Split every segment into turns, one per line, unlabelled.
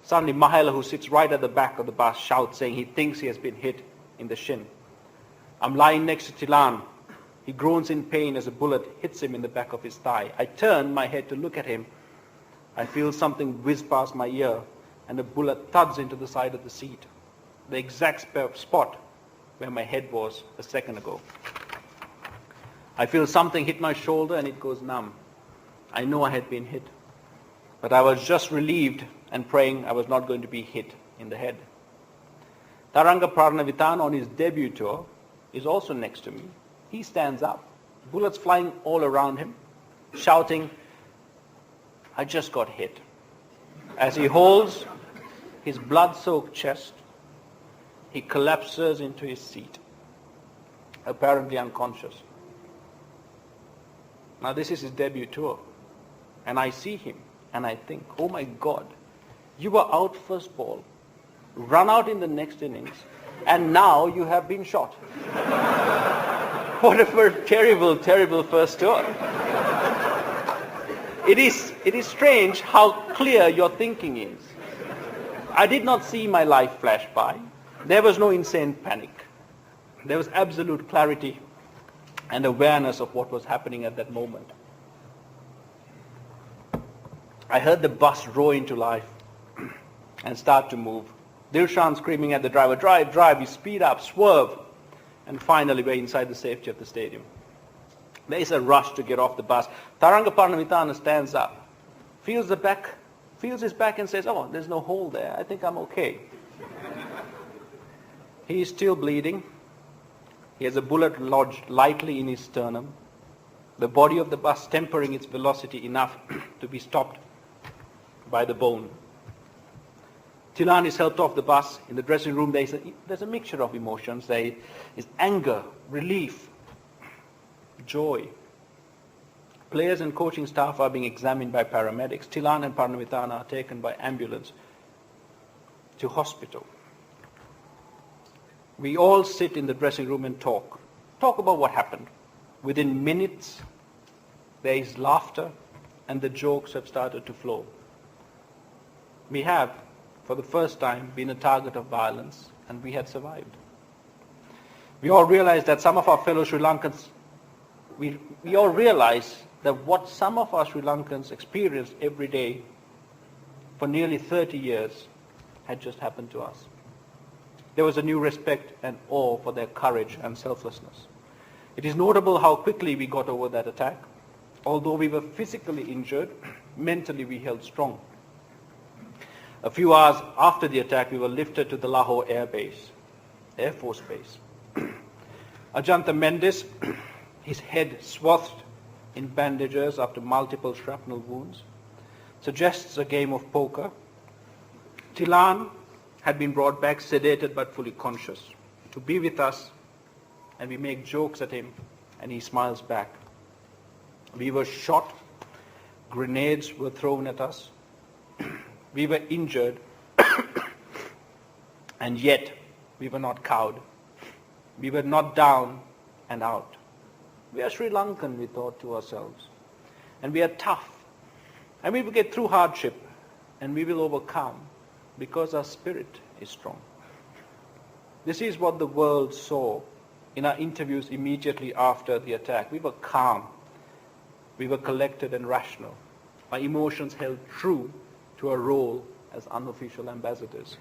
Suddenly, Mahela, who sits right at the back of the bus, shouts, saying he thinks he has been hit in the shin. I'm lying next to Tilan. He groans in pain as a bullet hits him in the back of his thigh. I turn my head to look at him. I feel something whiz past my ear, and a bullet thuds into the side of the seat, the exact spot where my head was a second ago. I feel something hit my shoulder and it goes numb. I know I had been hit, but I was just relieved and praying I was not going to be hit in the head. Taranga Parnavitan on his debut tour is also next to me. He stands up, bullets flying all around him, shouting, I just got hit. As he holds his blood-soaked chest, he collapses into his seat, apparently unconscious. Now this is his debut tour, and I see him, and I think, oh my God, you were out first ball, run out in the next innings, and now you have been shot. What a terrible, terrible first tour. It is strange how clear your thinking is. I did not see my life flash by. There was no insane panic. There was absolute clarity and awareness of what was happening at that moment. I heard the bus roar into life and start to move. Dilshan screaming at the driver, drive, drive, you speed up, swerve. And finally we're inside the safety of the stadium. There is a rush to get off the bus. Taranga Parnamitana stands up, feels his back and says, oh, there's no hole there. I think I'm okay. He is still bleeding. He has a bullet lodged lightly in his sternum. The body of the bus tempering its velocity enough to be stopped by the bone. Tilan is helped off the bus. In the dressing room, there's a mixture of emotions. There is anger, relief, joy. Players and coaching staff are being examined by paramedics. Tilan and Parnamitana are taken by ambulance to hospital. We all sit in the dressing room and talk about what happened. Within minutes, there is laughter and the jokes have started to flow. We have, for the first time, been a target of violence, and we had survived. We all realize that some of our fellow Sri Lankans, we all realize that what some of our Sri Lankans experienced every day for nearly 30 years had just happened to us. There was a new respect and awe for their courage and selflessness. It is notable how quickly we got over that attack. Although we were physically injured, mentally we held strong. A few hours after the attack, we were lifted to the Lahore Air Force Base. Ajanta Mendes, his head swathed in bandages after multiple shrapnel wounds, suggests a game of poker. Tilan had been brought back sedated but fully conscious to be with us, and we make jokes at him and he smiles back. We were shot, grenades were thrown at us, we were injured, and yet we were not cowed. We were not down and out. We are Sri Lankan, we thought to ourselves, and we are tough, and we will get through hardship, and we will overcome because our spirit is strong. This is what the world saw in our interviews immediately after the attack. We were calm, we were collected and rational. Our emotions held true to our role as unofficial ambassadors.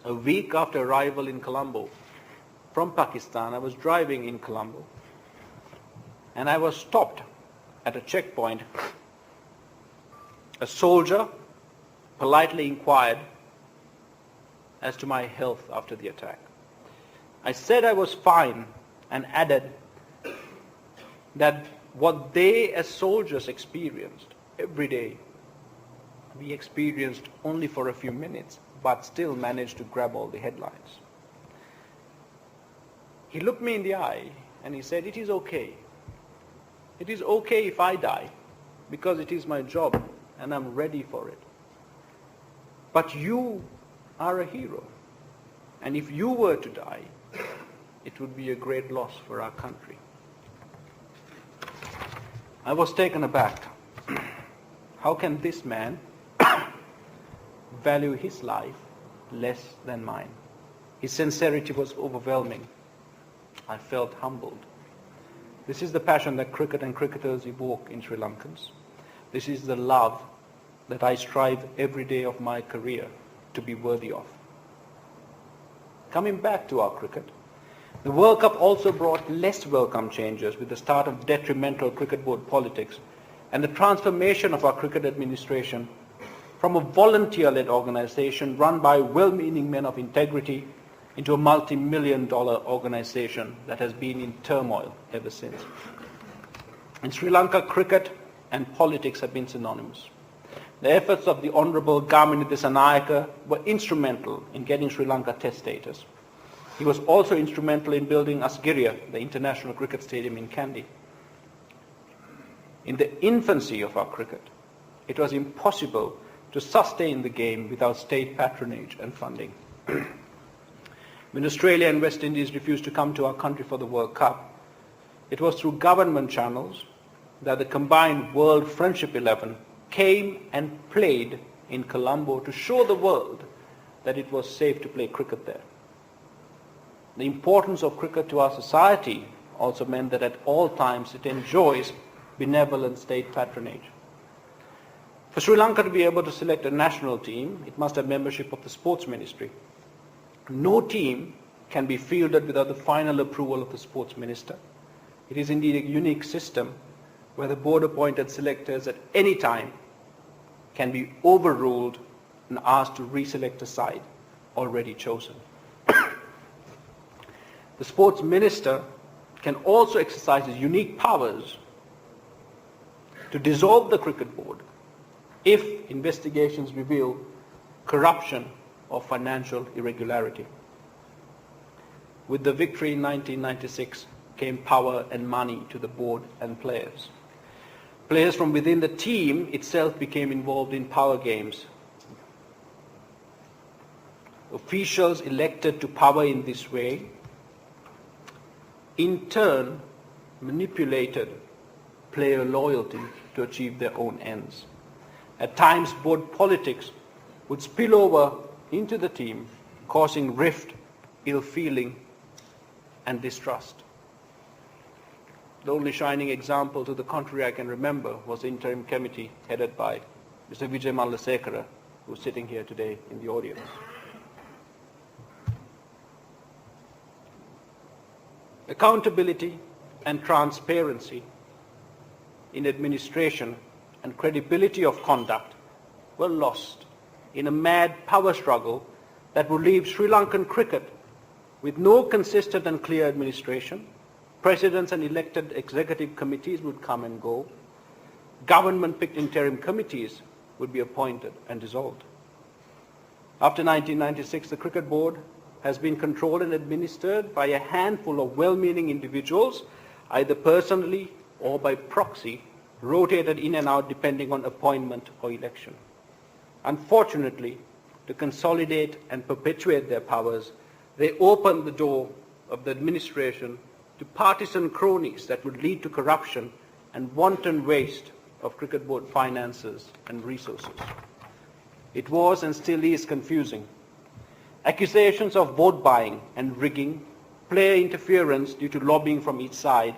A week after arrival in Colombo from Pakistan, I was driving in Colombo and I was stopped at a checkpoint. A soldier politely inquired as to my health after the attack. I said I was fine and added that what they as soldiers experienced every day, we experienced only for a few minutes, but still managed to grab all the headlines. He looked me in the eye and he said, it is okay. It is okay if I die because it is my job and I'm ready for it. But you are a hero. And if you were to die, it would be a great loss for our country. I was taken aback. How can this man value his life less than mine. His sincerity was overwhelming. I felt humbled. This is the passion that cricket and cricketers evoke in Sri Lankans. This is the love that I strive every day of my career to be worthy of. Coming back to our cricket, the World Cup also brought less welcome changes with the start of detrimental cricket board politics and the transformation of our cricket administration from a volunteer-led organization run by well-meaning men of integrity into a multi-million-dollar organization that has been in turmoil ever since. In Sri Lanka, cricket and politics have been synonymous. The efforts of the Honourable Gaminitha Dissanayake were instrumental in getting Sri Lanka Test status. He was also instrumental in building Asgiria, the international cricket stadium in Kandy. In the infancy of our cricket, it was impossible to sustain the game without state patronage and funding. When Australia and West Indies refused to come to our country for the World Cup, it was through government channels that the combined World Friendship 11 came and played in Colombo to show the world that it was safe to play cricket there. The importance of cricket to our society also meant that at all times it enjoys benevolent state patronage. For Sri Lanka to be able to select a national team, it must have membership of the Sports Ministry. No team can be fielded without the final approval of the Sports Minister. It is indeed a unique system where the board-appointed selectors at any time can be overruled and asked to reselect a side already chosen. The Sports Minister can also exercise his unique powers to dissolve the cricket board if investigations reveal corruption or financial irregularity. With the victory in 1996 came power and money to the board and players. Players from within the team itself became involved in power games. Officials elected to power in this way in turn manipulated player loyalty to achieve their own ends. At times, board politics would spill over into the team, causing rift, ill feeling, and distrust. The only shining example to the contrary I can remember was the interim committee headed by Mr. Vijay Mallasekara, who is sitting here today in the audience. Accountability and transparency in administration and credibility of conduct were lost in a mad power struggle that would leave Sri Lankan cricket with no consistent and clear administration. Presidents and elected executive committees would come and go. Government-picked interim committees would be appointed and dissolved. After 1996, the cricket board has been controlled and administered by a handful of well-meaning individuals, either personally or by proxy, rotated in and out depending on appointment or election. Unfortunately, to consolidate and perpetuate their powers, they opened the door of the administration to partisan cronies that would lead to corruption and wanton waste of cricket board finances and resources. It was and still is confusing. Accusations of vote buying and rigging, player interference due to lobbying from each side,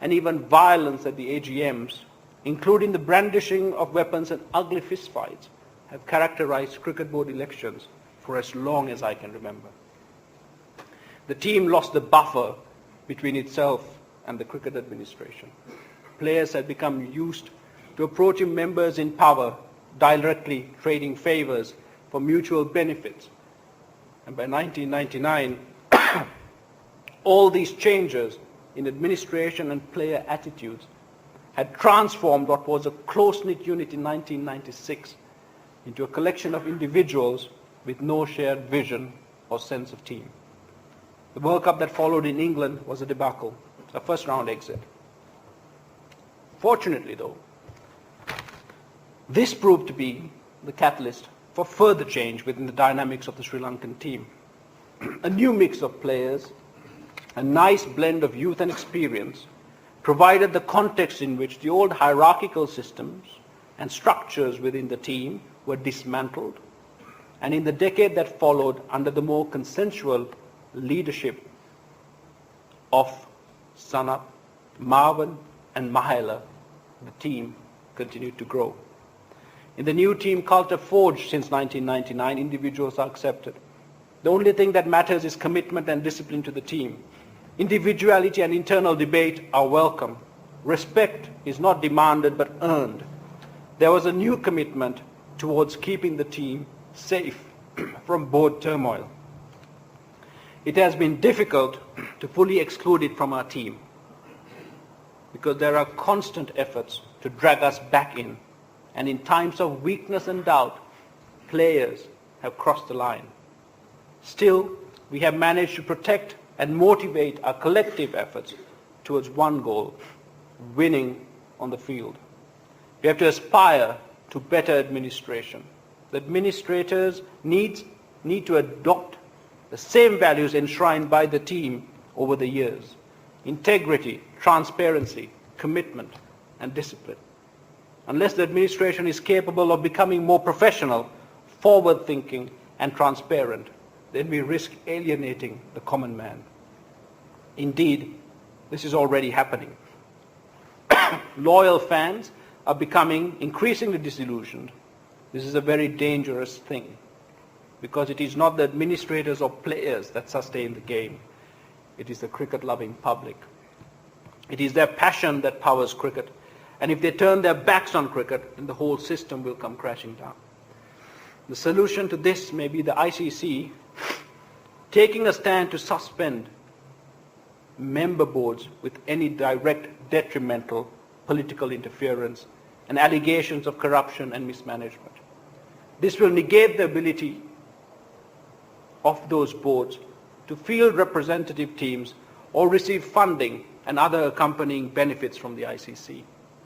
and even violence at the AGMs, including the brandishing of weapons and ugly fistfights, have characterized cricket board elections for as long as I can remember. The team lost the buffer between itself and the cricket administration. Players had become used to approaching members in power, directly trading favors for mutual benefits. And by 1999, all these changes in administration and player attitudes had transformed what was a close-knit unit in 1996 into a collection of individuals with no shared vision or sense of team. The World Cup that followed in England was a debacle, a first-round exit. Fortunately, though, this proved to be the catalyst for further change within the dynamics of the Sri Lankan team. A new mix of players, a nice blend of youth and experience, provided the context in which the old hierarchical systems and structures within the team were dismantled, And in the decade that followed, under the more consensual leadership of Sanat, Marwan and Mahela, the team continued to grow. In the new team culture forged since 1999, individuals are accepted. The only thing that matters is commitment and discipline to the team. Individuality and internal debate are welcome. Respect is not demanded but earned. There was a new commitment towards keeping the team safe from board turmoil. It has been difficult to fully exclude it from our team because there are constant efforts to drag us back in, and in times of weakness and doubt, players have crossed the line. Still, we have managed to protect and motivate our collective efforts towards one goal, winning on the field. We have to aspire to better administration. The administrators need to adopt the same values enshrined by the team over the years: integrity, transparency, commitment, and discipline. Unless the administration is capable of becoming more professional, forward-thinking, and transparent, then we risk alienating the common man. Indeed, this is already happening. Loyal fans are becoming increasingly disillusioned. This is a very dangerous thing, because it is not the administrators or players that sustain the game. It is the cricket-loving public. It is their passion that powers cricket. And if they turn their backs on cricket, then the whole system will come crashing down. The solution to this may be the ICC taking a stand to suspend member boards with any direct detrimental political interference and allegations of corruption and mismanagement. This will negate the ability of those boards to field representative teams or receive funding and other accompanying benefits from the ICC.